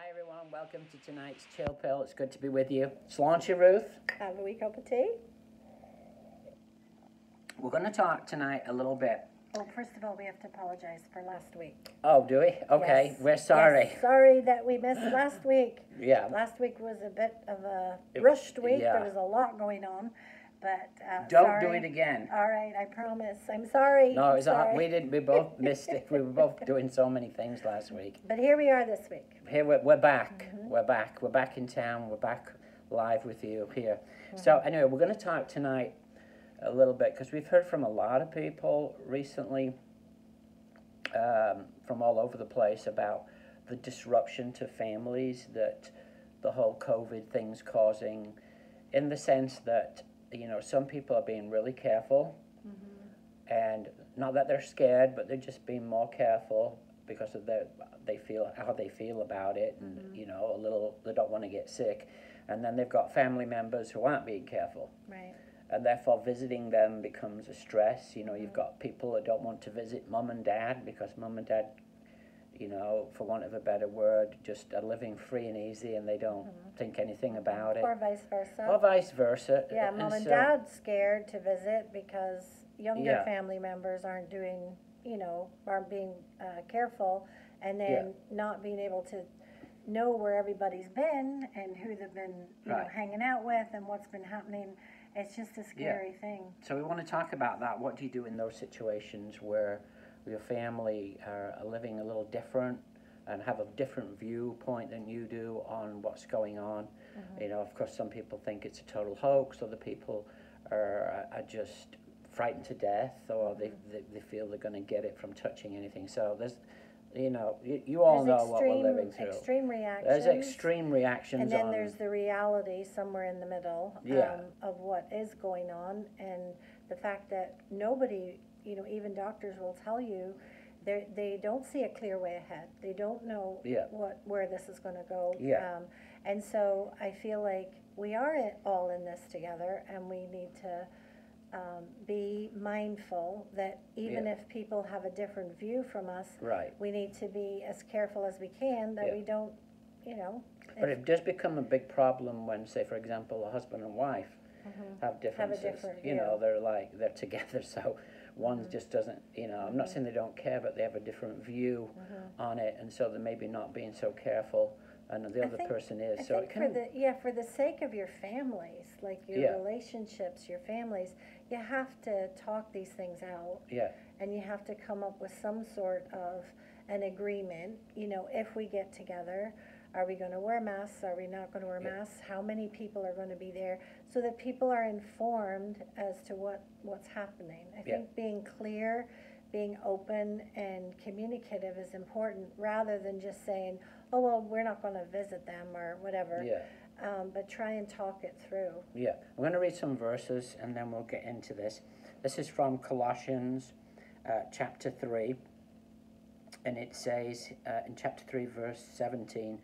Hi everyone, welcome to tonight's Chill Pill. It's good to be with you. Andy and Ruth. Have a wee cup of tea. We're going to talk tonight a little bit. Oh, first of all, we have to apologize for last week. Oh, do we? Okay, Yes. we're sorry. Yes, sorry that we missed last week. Yeah. Last week was a bit of a rushed week. yeah. There was a lot going on, but Don't sorry. do it again. All right, I promise. I'm sorry. No, I'm it's sorry. we didn't. We both missed it. We were both doing so many things last week. But here we are this week. Here we're back. Mm-hmm. We're back. We're back in town. We're back live with you here. So anyway, we're going to talk tonight a little bit because we've heard from a lot of people recently from all over the place about the disruption to families that the whole COVID thing's causing, in the sense that, you know, some people are being really careful, and not that they're scared, but they're just being more careful because of they feel how they feel about it, and you know, a little, they don't want to get sick, and then they've got family members who aren't being careful. Right. And therefore visiting them becomes a stress. You know, you've got people that don't want to visit mum and dad because mum and dad, you know, for want of a better word, just are living free and easy and they don't think anything about it. Or vice versa. Or vice versa. Yeah, mom and dad's scared to visit because younger Yeah. family members aren't doing, you know, aren't being careful, and then not being able to know where everybody's been and who they've been, you know, hanging out with and what's been happening. It's just a scary thing. So we want to talk about that. What do you do in those situations where your family are living a little different and have a different viewpoint than you do on what's going on? You know, of course, some people think it's a total hoax. Other people are just frightened to death, or they feel they're going to get it from touching anything. So there's, you know, you all know what we're living through. Extreme reactions. There's extreme reactions, and then there's the reality somewhere in the middle of what is going on, and the fact that nobody, you know, even doctors will tell you they don't see a clear way ahead. They don't know where this is going to go. And so I feel like we are all in this together, and we need to be mindful that even if people have a different view from us, we need to be as careful as we can that we don't, you know. But it does become a big problem when, say, for example, a husband and wife have differences. Have a different view. You know, they're together, so one just doesn't, you know, I'm not saying they don't care, but they have a different view on it, and so they're maybe not being so careful, and the other person is. I think for the sake of your families, like your relationships, your families, you have to talk these things out. And you have to come up with some sort of an agreement. You know, if we get together, are we going to wear masks? Are we not going to wear masks? How many people are going to be there? So that people are informed as to what's happening. I think being clear, being open and communicative is important, rather than just saying, oh, well, we're not going to visit them or whatever. But try and talk it through. I'm going to read some verses and then we'll get into this. This is from Colossians chapter 3, and it says in chapter 3 verse 17,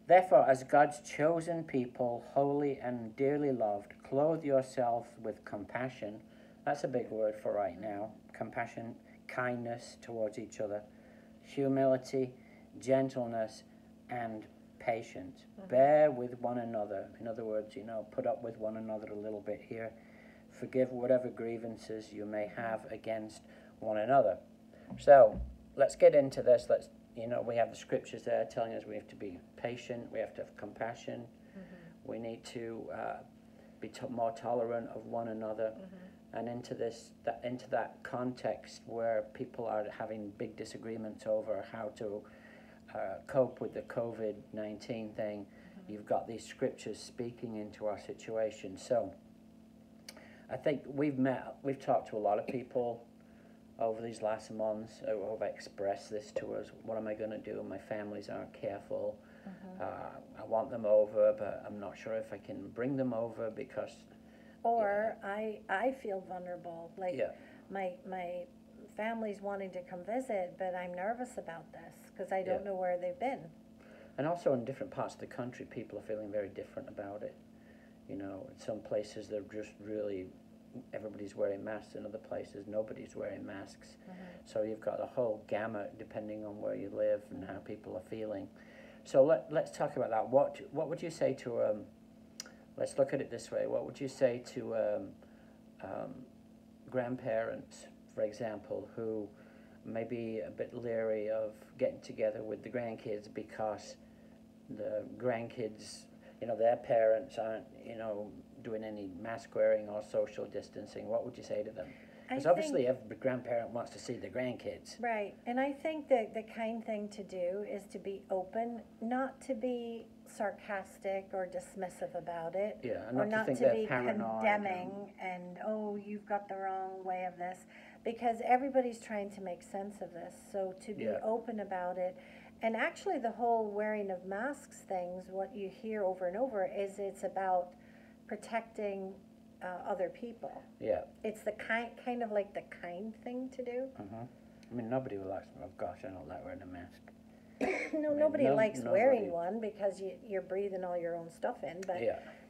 "Therefore, as God's chosen people, holy and dearly loved, clothe yourself with compassion." That's a big word for right now. Compassion, kindness towards each other, humility, gentleness, and patience. Bear with one another. In other words, you know, put up with one another a little bit here. Forgive whatever grievances you may have against one another. So let's get into this. You know, we have the scriptures there telling us we have to be patient, we have to have compassion, we need to be more tolerant of one another, and into that context where people are having big disagreements over how to cope with the COVID-19 thing, you've got these scriptures speaking into our situation. So I think we've talked to a lot of people over these last months who have expressed this to us. What am I going to do? My families aren't careful. I want them over, but I'm not sure if I can bring them over because... Or I feel vulnerable. Like my family's wanting to come visit, but I'm nervous about this because I don't know where they've been. And also in different parts of the country, people are feeling very different about it. You know, in some places they're just really, everybody's wearing masks. In other places, nobody's wearing masks. So you've got a whole gamut depending on where you live and how people are feeling. So let's talk about that. What would you say to let's look at it this way. What would you say to grandparents, for example, who may be a bit leery of getting together with the grandkids because the grandkids, their parents aren't, doing any mask wearing or social distancing? What would you say to them? Because obviously every grandparent wants to see the grandkids. Right, and I think that the kind thing to do is to be open, not to be sarcastic or dismissive about it. Yeah, and or not to be condemning and, oh, you've got the wrong way of this. Because everybody's trying to make sense of this. So to be open about it. And actually the whole wearing of masks things, what you hear over and over is it's about protecting other people. Yeah. It's the kind of like the kind thing to do. I mean, nobody will ask, oh gosh, I don't like wearing a mask. No, nobody likes wearing one because you're breathing all your own stuff in. But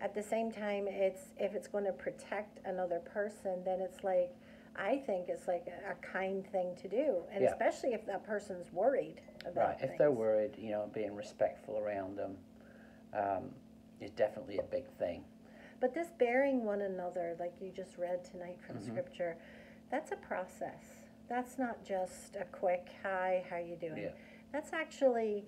at the same time, if it's going to protect another person, then it's like, I think it's like a kind thing to do. And especially if that person's worried about things. If they're worried, being respectful around them is definitely a big thing. But this bearing one another, like you just read tonight from Scripture, that's a process. That's not just a quick, hi, how you doing? That's actually,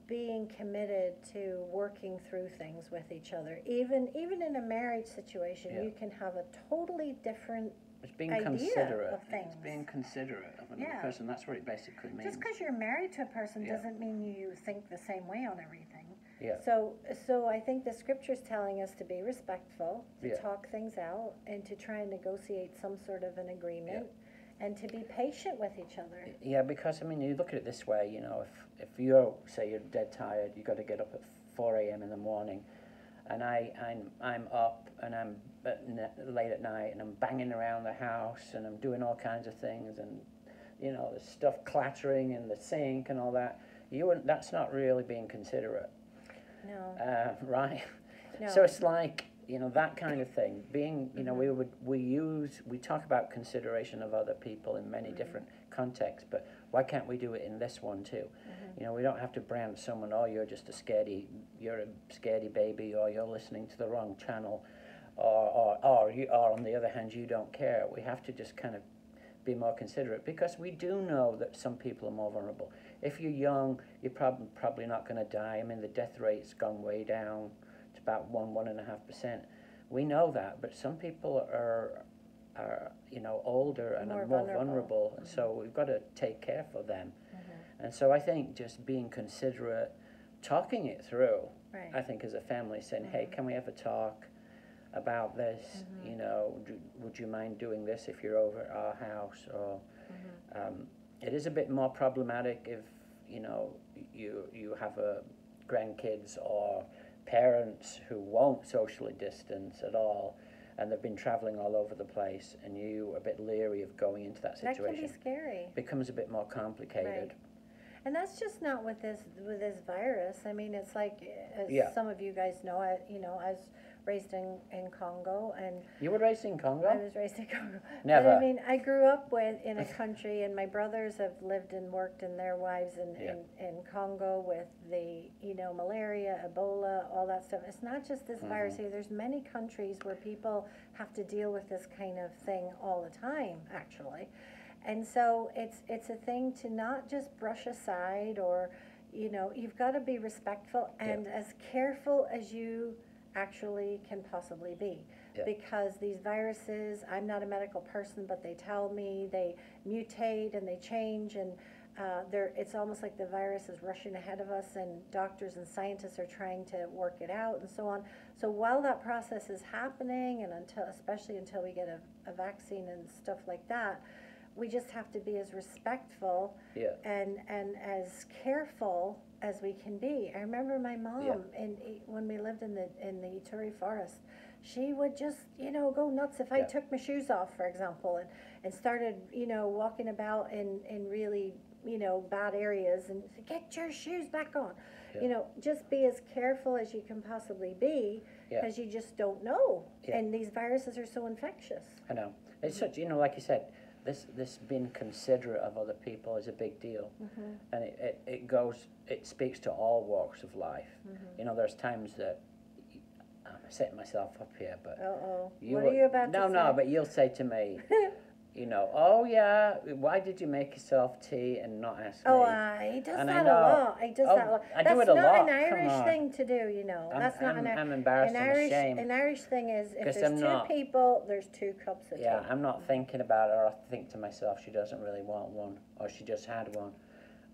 being committed to working through things with each other. Even in a marriage situation, you can have a totally different idea considerate of things. It's being considerate of another person. That's what it basically means. Just because you're married to a person doesn't mean you think the same way on everything. Yeah. So I think the Scripture's telling us to be respectful, to talk things out, and to try and negotiate some sort of an agreement, and to be patient with each other. Yeah, because, you look at it this way, if you're, say you're dead tired, you've got to get up at 4 a.m. in the morning, and I'm up, and I'm late at night, and I'm banging around the house, and I'm doing all kinds of things, and, there's stuff clattering in the sink and all that, that's not really being considerate. No. Right? No. So it's like, that kind of thing. Being, we talk about consideration of other people in many different contexts, but why can't we do it in this one too? We don't have to brand someone, oh, you're just you're a scaredy baby, or you're listening to the wrong channel, or on the other hand, you don't care. We have to just kind of be more considerate, because we do know that some people are more vulnerable. If you're young, you're probably not going to die. The death rate's gone way down. It's about 1.5%. We know that, but some people are older and are more vulnerable, and so we've got to take care for them. And so I think just being considerate, talking it through, I think as a family, saying, hey, can we have a talk about this? Would you mind doing this if you're over at our house? Or it is a bit more problematic if you have grandkids or parents who won't socially distance at all, and they've been traveling all over the place, and you are a bit leery of going into that situation. That can be scary. It becomes a bit more complicated. Right. And that's just not with this virus. It's like, as some of you guys know, I was raised in Congo, and you were raised in Congo? I was raised in Congo. Never. But I grew up in a country, and my brothers have lived and worked in their wives in Congo with the malaria, Ebola, all that stuff. It's not just this virus here. There's many countries where people have to deal with this kind of thing all the time, actually. And so it's a thing to not just brush aside, or you've got to be respectful and as careful as you actually can possibly be, because these viruses, I'm not a medical person, but they tell me they mutate and they change, and it's almost like the virus is rushing ahead of us, and doctors and scientists are trying to work it out and so on. So while that process is happening, and especially until we get a vaccine and stuff like that, we just have to be as respectful and as careful as we can be. I remember my mom, when we lived in the Ituri forest, she would just, go nuts if I took my shoes off, for example, and started, walking about in really, bad areas, and say, get your shoes back on. Just be as careful as you can possibly be, because you just don't know. And these viruses are so infectious. I know. It's such, like you said, this being considerate of other people is a big deal, and it speaks to all walks of life. You know, there's times that I'm setting myself up here, but what are you about to say? No, but you'll say to me, you know, oh yeah, why did you make yourself tea and not ask me? He does that a lot. He does that a lot. I do it a lot. That's not an Irish thing to do, you know. I'm embarrassed and ashamed. An Irish thing is if there's two people, there's 2 cups of tea. Yeah, I'm not thinking about it, or I think to myself, she doesn't really want one, or she just had one.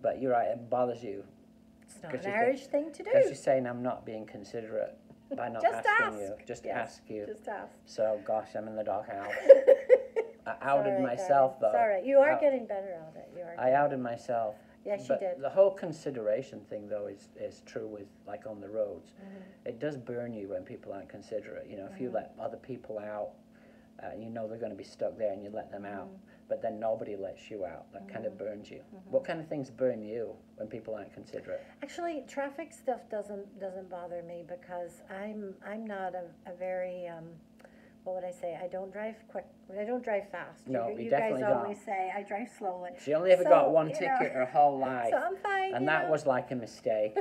But you're right, it bothers you. It's not an Irish thing to do. Because you're saying I'm not being considerate by not asking you. Just ask you. Just ask. So, gosh, I'm in the doghouse. I outed myself, though. Sorry, you are getting better at it. I outed myself. Yes, you did. The whole consideration thing, though, is true with, like, on the roads. It does burn you when people aren't considerate. You know, if you let other people out, you know they're going to be stuck there and you let them out, but then nobody lets you out. That kind of burns you. What kind of things burn you when people aren't considerate? Actually, traffic stuff doesn't bother me because I'm not a very what would I say? I don't drive quick. I don't drive fast. No, you definitely guys don't. always say I drive slowly. She only ever got one ticket her whole life. So I'm fine. And that was like a mistake.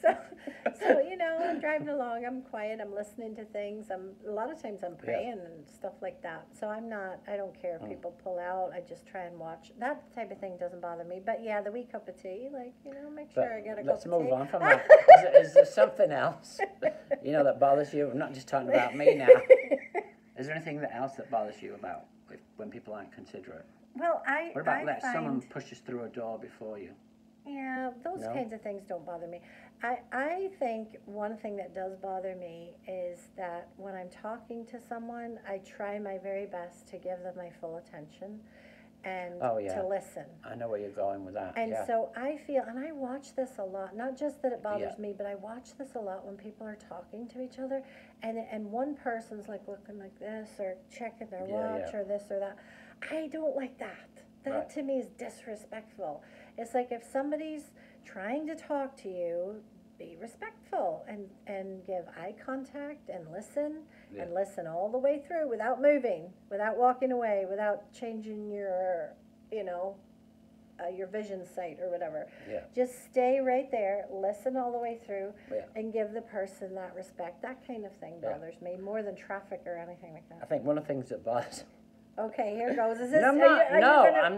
so you know, I'm driving along. I'm quiet. I'm listening to things. A lot of times I'm praying and stuff like that. So I don't care if people pull out. I just try and watch. That type of thing doesn't bother me. But yeah, the wee cup of tea, like, you know, make sure I get a cup of tea. Let's move on from that. Is there something else, you know, that bothers you? I'm not just talking about me now. Is there anything else that bothers you about when people aren't considerate? Well, what about someone pushes through a door before you? Yeah, those kinds of things don't bother me. I think one thing that does bother me is that when I'm talking to someone, I try my very best to give them my full attention and to listen. I know where you're going with that. And so I feel, and I watch this a lot, not just that it bothers me, but I watch this a lot when people are talking to each other, and one person's like looking like this or checking their watch or this or that. I don't like that. That to me is disrespectful. It's like if somebody's trying to talk to you, be respectful and give eye contact and listen all the way through without moving, without walking away, without changing your, you know, your vision sight or whatever. Just stay right there, listen all the way through, and give the person that respect. That kind of thing bothers me more than traffic or anything like that. I think one of the things that bothers. Okay, here goes. Is this? I'm not.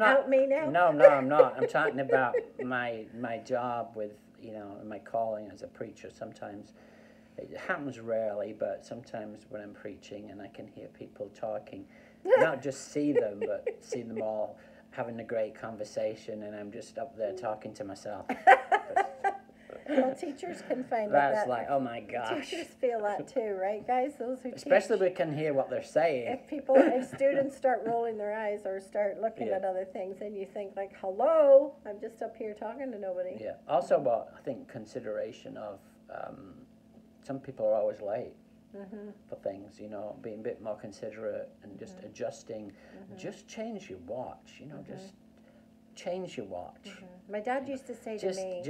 Out me now? No, I'm not. I'm talking about my job with, you know, my calling as a preacher. Sometimes it happens rarely, but sometimes when I'm preaching and I can hear people talking, not just see them, but see them all having a great conversation, and I'm just up there talking to myself. Well, teachers can find that's that. Like, oh my gosh. Teachers feel that too, right, guys? Those who especially teach. we can hear what they're saying. If students start rolling their eyes or start looking at other things, and you think like, hello, I'm just up here talking to nobody. Yeah. Also, I think consideration of some people are always late for things. You know, being a bit more considerate and just adjusting. Just change your watch. You know, just change your watch. My dad used to say to me,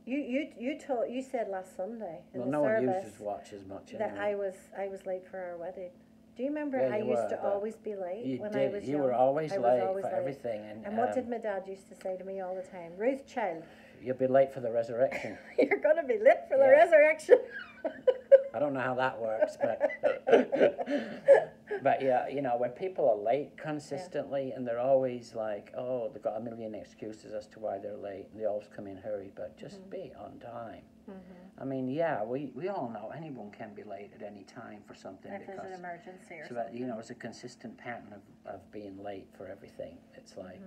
you said last Sunday in the no service one uses watches much that anymore. I was late for our wedding. Do you remember I used to always be late when I was young? You were always late for everything. And what did my dad used to say to me all the time? Ruth, child, you'll be late for the resurrection. You're going to be late for the resurrection. I don't know how that works, but yeah, you know, when people are late consistently and they're always like, oh, they've got a million excuses as to why they're late, and they always come in a hurry, but just be on time. I mean, we all know anyone can be late at any time for something if there's an emergency or something. That, you know, it's a consistent pattern of being late for everything. It's like,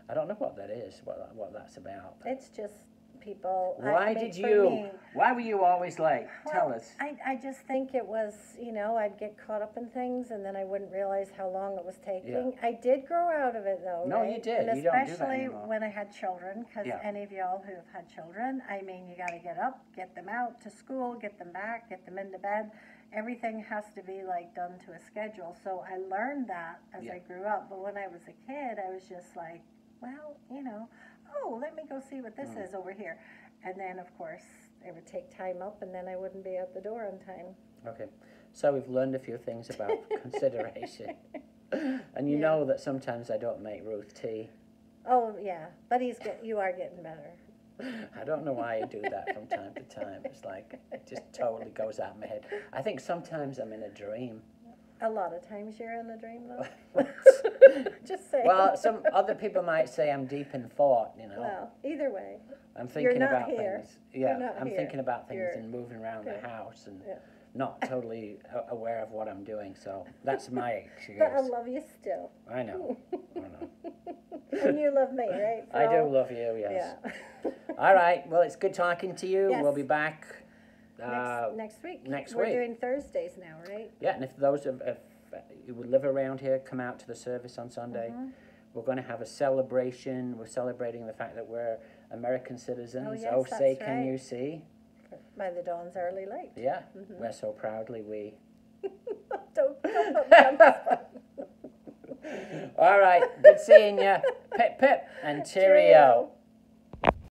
I don't know what that is, what that's about. It's just people. Why were you always late? Well, Tell us. I just think it was, you know, I'd get caught up in things and then I wouldn't realize how long it was taking. I did grow out of it though. No, right? you did. And you don't do that especially anymore. when I had children, because any of y'all who have had children, I mean, you got to get up, get them out to school, get them back, get them into bed. Everything has to be like done to a schedule. So I learned that as I grew up. But when I was a kid, I was just like, well, you know, oh, let me go see what this is over here. And then, of course, it would take time up, and then I wouldn't be out the door on time. Okay. So we've learned a few things about consideration. And you know that sometimes I don't make Ruth tea. Oh, yeah. But you are getting better. I don't know why I do that from time to time. It's like, it just totally goes out of my head. I think sometimes I'm in a dream. A lot of times you're in a dream, though. Just saying. Well, some other people might say I'm deep in thought, you know. Well, either way. I'm thinking about here. things. Yeah, I'm here. thinking about things and moving around the house and not totally aware of what I'm doing. So that's my excuse. But I love you still. I know. And you love me, right? I do love you, yes. Yeah. All right. Well, it's good talking to you. Yes. We'll be back next week. Next week. week. We're doing Thursdays now, right? Yeah, and if those of you would live around here, come out to the service on Sunday. Mm-hmm. We're going to have a celebration. We're celebrating the fact that we're American citizens. Oh, yes, say, that's can right. you see? By the dawn's early light. Yeah, we're so proudly we. Don't put me on the spot. All right, good seeing you. Pip, pip, and cheerio.